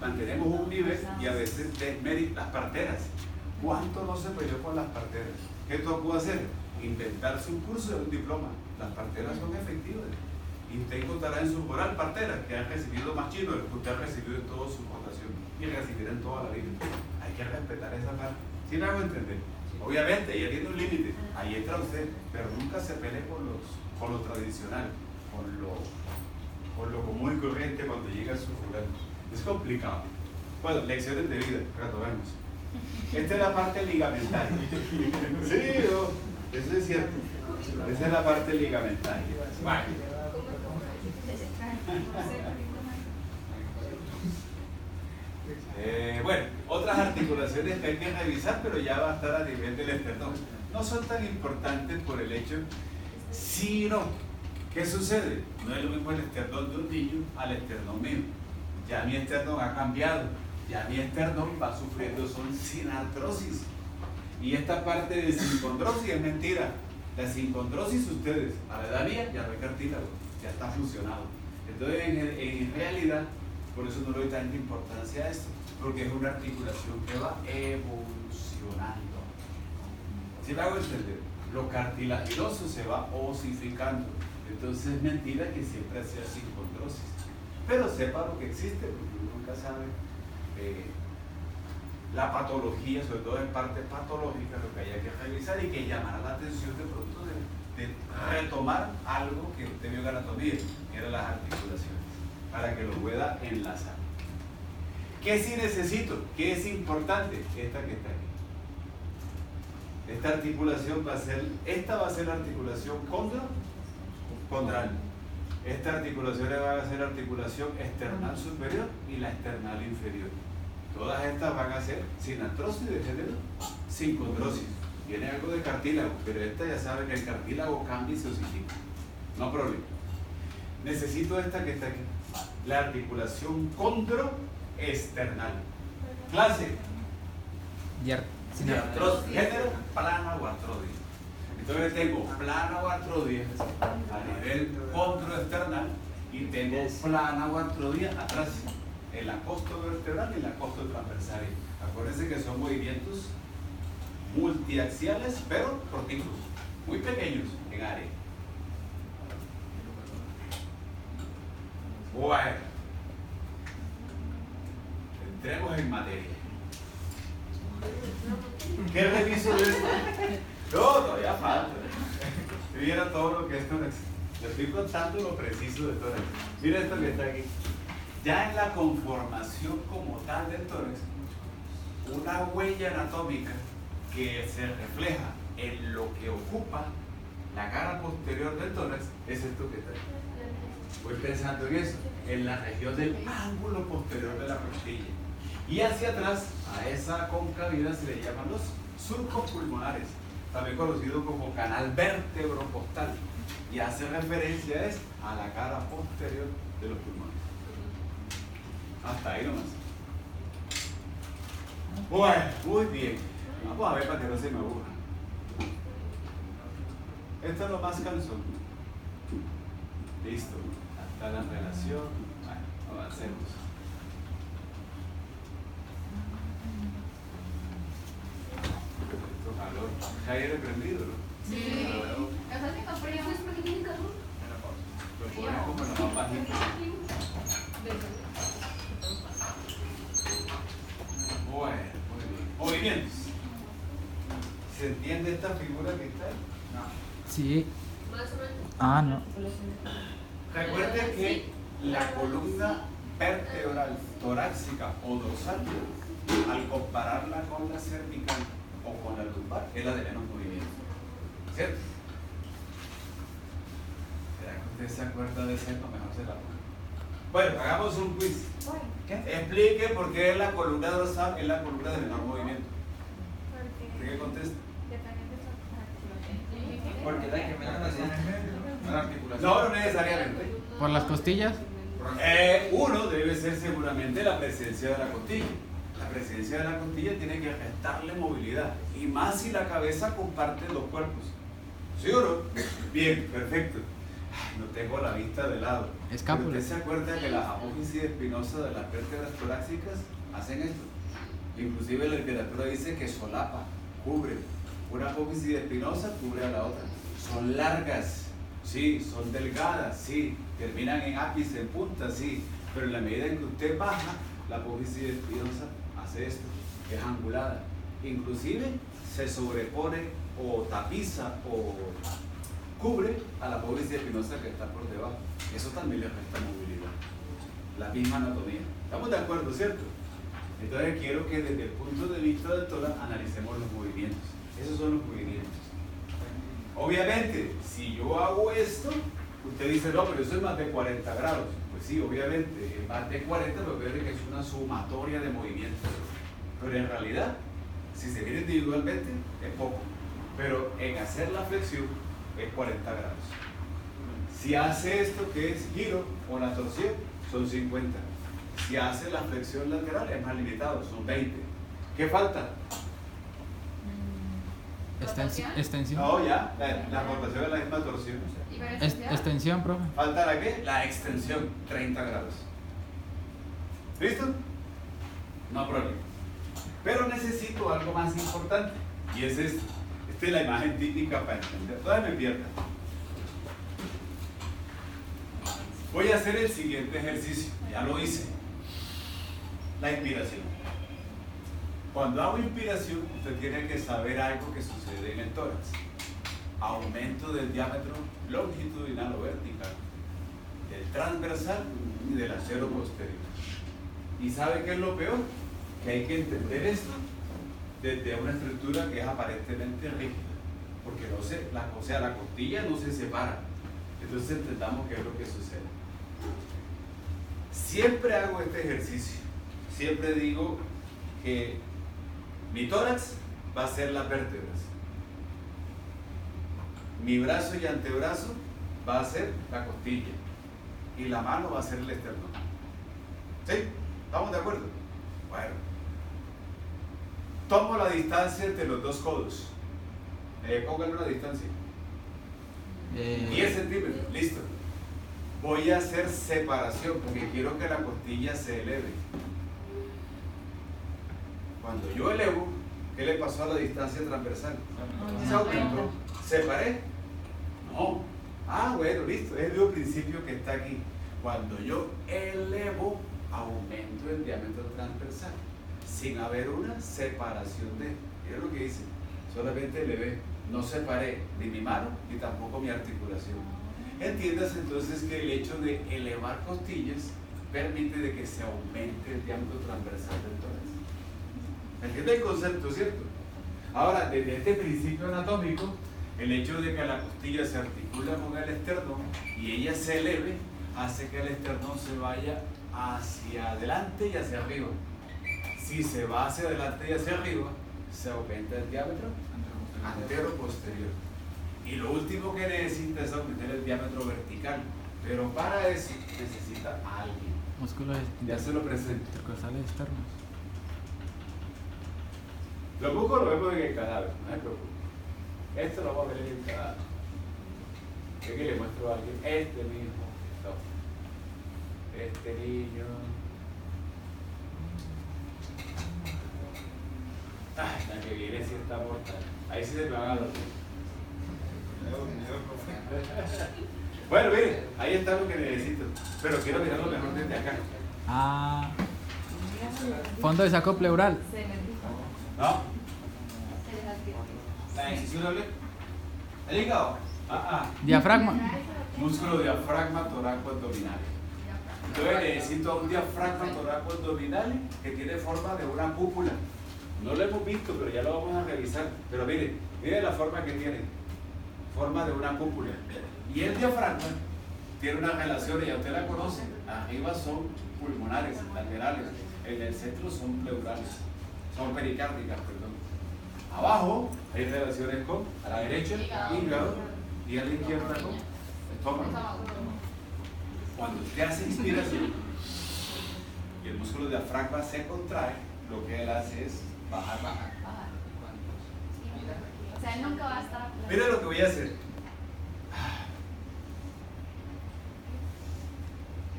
Mantenemos un nivel y a veces las parteras. ¿Cuánto no se peleó con las parteras? ¿Qué tocó hacer? Inventarse un curso de un diploma. Las parteras son efectivas. Y usted encontrará en su moral parteras que han recibido más chino de lo que usted ha recibido en toda su votación y recibirá en toda la vida. Hay que respetar esa parte. ¿Sí me hago entender? Obviamente, ella tiene un límite, ahí entra usted, pero nunca se pelee con lo tradicional, con lo común y corriente cuando llega a su rural. Es complicado. Bueno, lecciones de vida, retomemos. Esta es la parte ligamentaria. Sí, no, eso es cierto. Esa es la parte ligamentaria. Vale. Bueno, otras articulaciones que hay que revisar, pero ya va a estar a nivel del esternón. No son tan importantes por el hecho, sino, ¿qué sucede? No es lo mismo el esternón de un niño al esternón mío. Ya mi esternón ha cambiado, ya mi esternón va sufriendo, son sinartrosis. Y esta parte de sincondrosis es mentira. La sincondrosis ustedes, a la edad mía, ya no hay cartílago, ya está fusionado. Entonces, en realidad, por eso no le doy tanta importancia a esto, porque es una articulación que va evolucionando. ¿Sí me hago entender? Lo cartilaginoso se va osificando. Entonces es mentira que siempre sea sincondrosis. Pero sepa lo que existe, porque uno nunca sabe la patología, sobre todo en parte patológica, lo que haya que revisar y que llamará la atención de pronto de retomar algo que usted vio en anatomía, que eran las articulaciones, para que lo pueda enlazar. ¿Qué sí necesito? ¿Qué es importante? Esta que está aquí. Esta articulación va a ser, esta va a ser la articulación condral. Esta articulación va a ser la articulación external superior y la external inferior. Todas estas van a ser sin artrosis de género, sin condrosis. Tiene algo de cartílago, pero esta ya sabe que el cartílago cambia y se osifica. No problema. Necesito esta que está aquí. La articulación condroesternal. Clase. Sin Artrosis, género, plana o artrosis. Entonces tengo plana o artrosis a nivel condroesternal y tengo plana o artrosis atrás, en la costo vertebral y la costo transversal. Acuérdense que son movimientos multiaxiales, pero corticos, muy pequeños en área. Bueno, entremos en materia. ¿Qué reviso de esto? No, todavía falta. Si viera todo lo que esto es. Le estoy contando lo preciso de tórax. Mira esto que está aquí. Ya en la conformación como tal del tórax, una huella anatómica que se refleja en lo que ocupa la cara posterior del tórax es esto que está aquí. Voy pensando en eso, en la región del ángulo posterior de la costilla. Y hacia atrás, a esa concavidad se le llaman los surcos pulmonares, también conocido como canal vértebro-costal, y hace referencia a la cara posterior de los pulmones. Hasta ahí nomás. Bueno, muy bien. Vamos a ver para que no se me aburra. Esto es lo más cansón. Listo. Hasta la relación. Bueno, avancemos. Esto calor. ¿Ya aire prendido, no? Sí. Eso te compré yo, es porque tiene calor. Lo pones como en lo más bajito. Bueno, muy bien. Movimientos. ¿Se entiende esta figura que está ahí? Sí. Más o menos. Ah, no. Recuerden que la columna vertebral torácica o dorsal, al compararla con la cervical o con la lumbar, es la de menos movimiento. ¿Cierto? ¿Será que usted se acuerda de eso? Mejor se la ponga. Bueno, hagamos un quiz. Explique por qué la columna dorsal es la columna de menor movimiento. ¿Qué contesta? Porque la que menos articulación. No, no necesariamente. ¿Por las costillas? Uno debe ser seguramente la presencia de la costilla. La presencia de la costilla tiene que restarle movilidad. Y más si la cabeza comparte dos cuerpos. ¿Sí o no? Bien, perfecto. Ay, no tengo la vista de lado. Escápula. ¿Usted se acuerda que las apófisis espinosas de las vértebras torácicas hacen esto? Inclusive la literatura dice que solapa, cubre. Una apófisis espinosa cubre a la otra. Son largas, sí, son delgadas, sí, terminan en ápice, en punta, sí, pero en la medida en que usted baja, la apófisis espinosa hace esto, es angulada. Inclusive se sobrepone o tapiza o cubre a la apófisis espinosa que está por debajo. Eso también le resta movilidad. La misma anatomía. ¿Estamos de acuerdo, cierto? Entonces quiero que desde el punto de vista del tórax analicemos los movimientos. Esos son los movimientos. Obviamente, si yo hago esto, usted dice, no, pero eso es más de 40 grados. Pues sí, obviamente, es más de 40, pero veo que es una sumatoria de movimientos. Pero en realidad, si se mira individualmente, es poco. Pero en hacer la flexión, es 40 grados. Si hace esto que es giro o la torsión, son 50. Si hace la flexión lateral, es más limitado, son 20. ¿Qué falta? Extensión. No, ya, la rotación es la misma torsión. Extensión, profe. ¿Falta la qué? La extensión, 30 grados. ¿Listo? No problema. Pero necesito algo más importante, y es esto. Esta es la imagen típica para entender. Todavía me pierda. Voy a hacer el siguiente ejercicio. Ya lo hice. La inspiración. Cuando hago inspiración, usted tiene que saber algo que sucede en el tórax. Aumento del diámetro longitudinal o vertical, del transversal y del acero posterior. ¿Y sabe qué es lo peor? Que hay que entender esto desde una estructura que es aparentemente rígida. Porque no se, la costilla no se separa. Entonces entendamos qué es lo que sucede. Siempre hago este ejercicio. Siempre digo que mi tórax va a ser las vértebras. Mi brazo y antebrazo va a ser la costilla. Y la mano va a ser el esternón. ¿Sí? ¿Estamos de acuerdo? Bueno. Tomo la distancia entre los dos codos. Pónganle una distancia. 10 centímetros. Listo. Voy a hacer separación porque quiero que la costilla se eleve. Cuando yo elevo, ¿qué le pasó a la distancia transversal? Se aumentó. ¿Separé? No. Ah, bueno, listo. Es el mismo principio que está aquí. Cuando yo elevo, aumento el diámetro transversal, sin haber una separación de. Miren lo que dice. Solamente elevé. No separé ni mi mano ni tampoco mi articulación. Entiendas entonces que el hecho de elevar costillas permite de que se aumente el diámetro transversal del tórax. ¿Entiendes el concepto, cierto? Ahora, desde este principio anatómico, el hecho de que la costilla se articula con el esternón y ella se eleve, hace que el esternón se vaya hacia adelante y hacia arriba. Si se va hacia adelante y hacia arriba, se aumenta el diámetro antero-posterior. Y lo último que necesita es aumentar el diámetro vertical. Pero para eso necesita a alguien. Músculos Ya se lo presento. intercostales externos. Los músculos lo vemos en el cadáver, no se preocupe. Esto lo vamos a ver en el cadáver. Es que le muestro a alguien. Este mismo. No. Este niño. Ay, la que viene sí está mortal. Ahí sí se me van a dormir. Bueno, miren, ahí está lo que necesito. Pero quiero mirarlo mejor desde acá. Ah. Fondo de saco pleural. ¿No? ¿La incisión doble? ¿El hígado? Diafragma. Músculo diafragma toraco-abdominal. Entonces necesito un diafragma toraco-abdominal que tiene forma de una cúpula. No lo hemos visto, pero ya lo vamos a revisar. Pero miren la forma que tiene. Forma de una cúpula. Y el diafragma tiene una relación, ya usted la conoce. Arriba son pulmonares, laterales. En el centro son pleurales. Son pericárdicas, perdón. Abajo hay relaciones con, a la derecha, hígado, y a la izquierda con estómago. Cuando usted hace inspiración y el músculo diafragma se contrae, lo que él hace es bajar. O sea, él nunca va a estar. Mira lo que voy a hacer.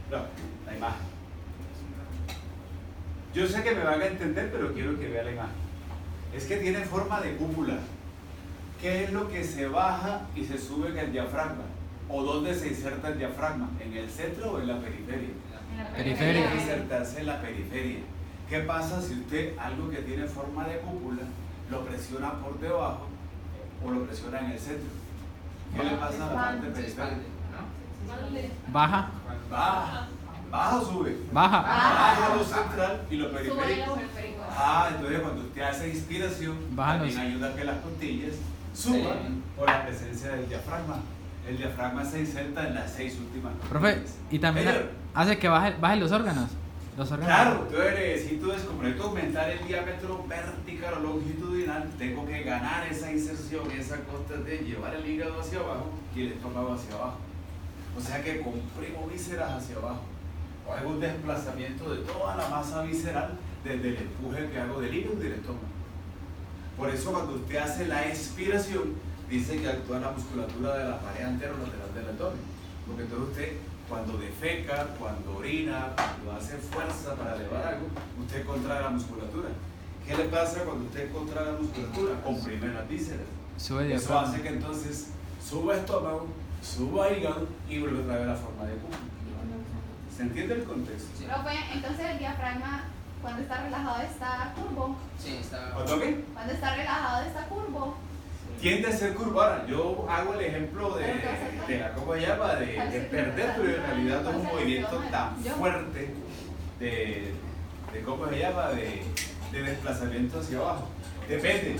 No, la imagen. Yo sé que me van a entender, pero quiero que vea la imagen. Es que tiene forma de cúpula. ¿Qué es lo que se baja y se sube en el diafragma? ¿O dónde se inserta el diafragma? ¿En el centro o en la periferia? En la Periferia. Debe insertarse en la periferia. ¿Qué pasa si usted algo que tiene forma de cúpula lo presiona por debajo o lo presiona en el centro? ¿Qué le pasa a la parte periférica? Baja. Baja o sube. Baja. Baja lo central y lo Sube periférico. los periféricos. Entonces cuando usted hace inspiración, Baja también los- ayuda a que las costillas suban por la presencia del diafragma. El diafragma se inserta en las 6 últimas costillas. Profe, y también Señor. hace que bajen los órganos. Los órganos. Claro, entonces necesito es, como necesito aumentar el diámetro vertical o longitudinal, tengo que ganar esa inserción, esa costa de llevar el hígado hacia abajo y el estómago hacia abajo. O sea que comprimo vísceras hacia abajo. O hago un desplazamiento de toda la masa visceral desde el empuje que hago del hígado y del estómago. Por eso cuando usted hace la expiración, dice que actúa la musculatura de la pared anterolateral del abdomen. Porque entonces usted, cuando defeca, cuando orina, cuando hace fuerza para elevar algo, usted contrae la musculatura. ¿Qué le pasa cuando usted contrae la musculatura? Comprime las vísceras. Sube Eso diafragma. hace que entonces suba estómago, suba hígado y vuelve otra vez a la forma de cúpula. ¿Se entiende el contexto? Profe, entonces el diafragma cuando está relajado está curvo. Sí, está. ¿Cuánto qué? Cuando está relajado está curvo. Tiende a ser curvada. Yo hago el ejemplo de la, ¿cómo se llama? De perder, pero en realidad no es un movimiento tan fuerte de ¿cómo se llama? De desplazamiento hacia abajo. Depende.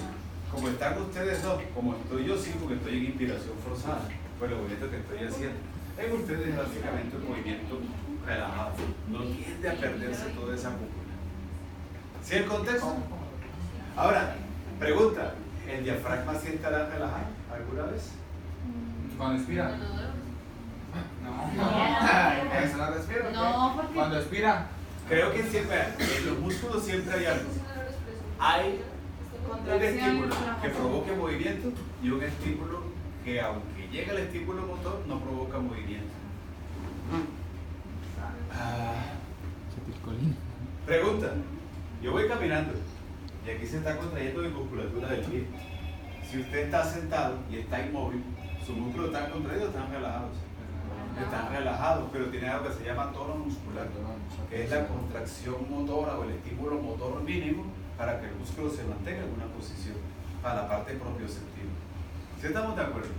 Como están ustedes dos, como estoy yo sí, porque estoy en inspiración forzada, pues lo bonito que estoy haciendo. En ustedes es básicamente un movimiento relajado. No tiende a perderse toda esa cúpula. ¿Sí el contexto? Ahora, pregunta, ¿el diafragma sí estará relajado alguna vez? Cuando expira. No. Eso no respira. No, porque- Cuando expira. Creo que siempre, en los músculos siempre hay algo. Hay un estímulo que provoque movimiento y un estímulo que, aunque llegue el estímulo motor, no provoca movimiento. Acetilcolina. Pregunta, yo voy caminando y aquí se está contrayendo mi musculatura del pie. Si usted está sentado y está inmóvil, sus músculos están contraídos o están relajados. Están relajados, pero tiene algo que se llama tono muscular, que es la contracción motora o el estímulo motor mínimo para que el músculo se mantenga en una posición, para la parte propioceptiva. ¿Sí estamos de acuerdo?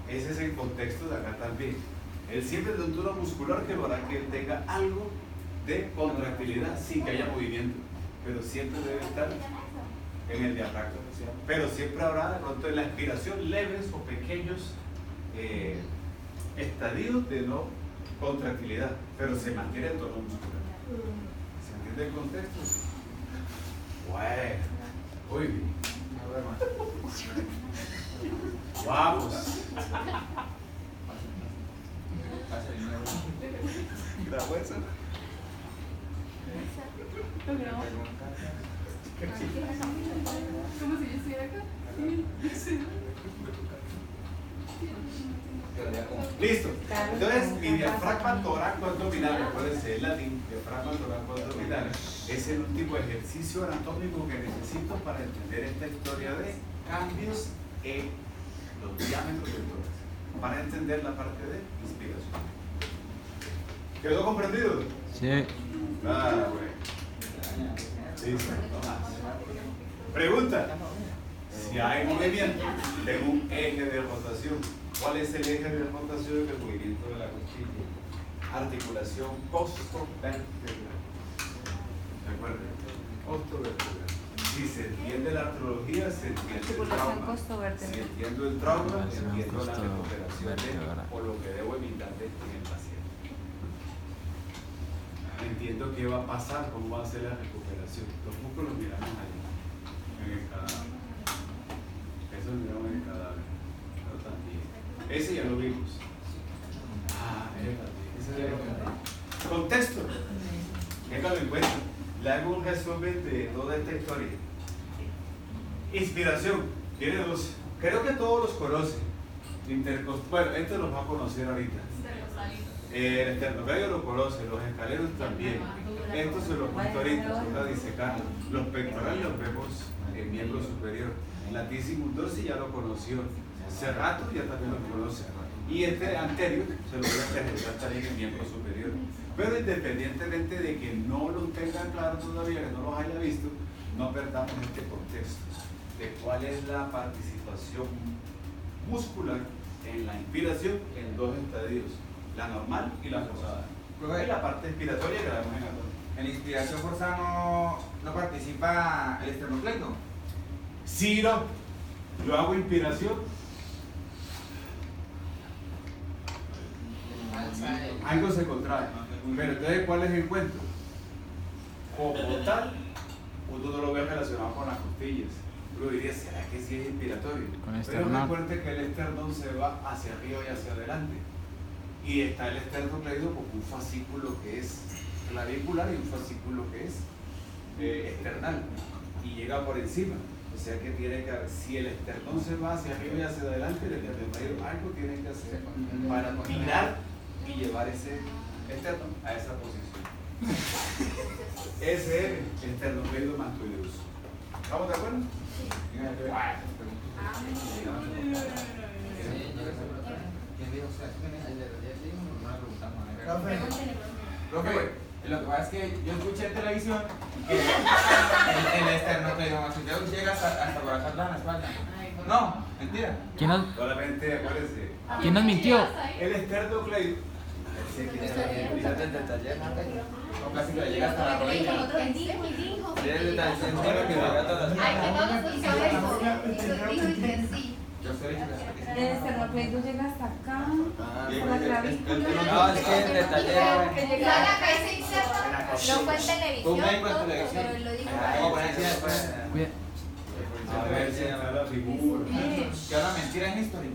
Ese es el contexto de acá también. Él siempre tiene un tono muscular que lo hará que él tenga algo de contractilidad sin que haya movimiento, pero siempre debe estar en el diafragma. Pero siempre habrá de pronto en la expiración leves o pequeños estadios de no contractilidad, pero se mantiene el tono muscular. ¿Se entiende el contexto? Bueno, muy bien. Vamos. ¿Grabó eso? Como si yo estuviera acá. Listo. Entonces, mi diafragma torácico abdominal, acuérdense, el latín, diafragma torácico abdominal, es el último ejercicio anatómico que necesito para entender esta historia de cambios en los diámetros del tórax, para entender la parte de inspiración. ¿Quedó comprendido? Sí. Ah, bueno. Listo, no más. Pregunta. Si hay movimiento, tengo un eje de rotación. ¿Cuál es el eje de rotación? El movimiento de la costilla. Articulación costo-vertebral. ¿Recuerden? Costo-vertebral. Si se entiende la artrología, se entiende el trauma. Si entiendo el trauma, entiendo la recuperación o lo que debo evitar en el paciente. Entiendo qué va a pasar, cómo va a ser la recuperación. Los músculos miramos ahí, en el cadáver. Eso lo miramos en el cadáver. Pero también. Ese ya lo vimos. Ah, ese ya lo vimos. Contexto. Téngalo en cuenta. Le hago un resumen de toda esta historia. Inspiración. Tiene dos. Creo que todos los conocen. Bueno, este los va a conocer ahorita. El esternocleido lo conoce, los escaleros también. Estos se los cuento ahorita, son la disecana. Los pectorales los vemos en miembro superior. Latissimus dorsi ya lo conoció. Serrato ya también lo conoce. Y este anterior se lo voy a presentar también en miembro superior. Pero independientemente de que no lo tengan claro todavía, que no los haya visto, no perdamos este contexto de cuál es la participación muscular en la inspiración en dos estadios, la normal y la forzada. Y la parte expiratoria que la vemos en la otra. En la inspiración forzada no participa el esternocleido. Si no, yo hago inspiración, algo se contrae. Pero entonces, ¿cuál es el cuento? Como tal, uno no lo ve relacionado con las costillas. Uno diría, ¿será que sí es inspiratorio? Pero recuerde que el esternón se va hacia arriba y hacia adelante. Y está el esternocleido con un fascículo que es clavicular y un fascículo que es external. Y llega por encima. O sea que tiene que haber, si el esternón se va hacia arriba y hacia adelante, el esternocleido algo tiene que hacer para tirar y llevar ese esternón a esa posición. Ese es el esternocleido mastoideus. ¿Estamos de acuerdo? Profe, lo que pasa es que yo escuché en televisión que el esternocleido mastoideus llega hasta por acá atrás en la espalda. No, mentira. Solamente acuérdense. ¿Quién nos mintió? El esternocleido. O casi que le llega hasta la rodilla. Él dijo. Desde tan sencillo que llega hasta las Ay, que no lo escuchó eso. Eso dijo y que sí. Yo estoy El Esternoplay llega hasta acá. Ah, Por la clavícula. No, es que en el taller, Que Yo llega la acá. cabeza inserta, no fue en televisión, Tú médico en no, televisión. pero lo digo. Vamos a poner así después. Cuida- A ver si está la figura. Que una mentira en history.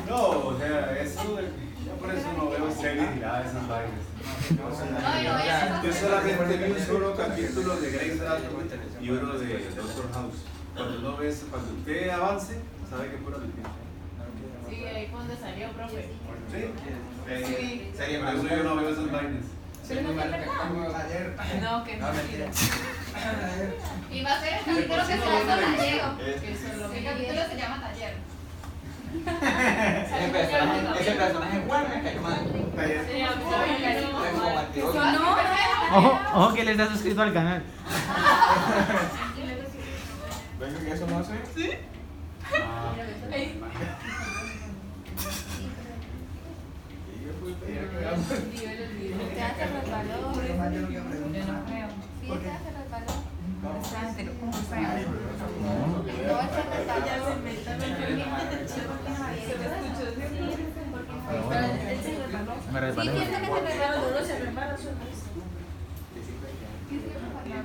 No, o sea, eso de. Yo por eso no veo series ni nada de esas vainas. Yo solamente vi un solo capítulo de Grey's Anatomy y uno de Doctor House. Cuando no ves, cuando usted avance, sabe que es pura mentira. Sí, ahí fue donde salió, profe. Sí. Serie Por eso yo no veo esas vainas. Pero no fue verdad. No, que no. Y va a ser el capítulo que se llama Gallego. Que solo El capítulo se llama Taller. Ese personaje es bueno, me cayó mal. Sí, a mí también me cayó Es como mal. mentiroso. Ojo, ojo que le está suscrito al canal. Venga, que eso no sé. Sí. Ya se resbaló. Yo no creo. Sí, ya se resbaló. Bastante, ¿cómo está? No, se resbaló. Me resbalé. Sí, piensa que se resbaló. Solo se resbala, solo. Sí, sí, se resbaló.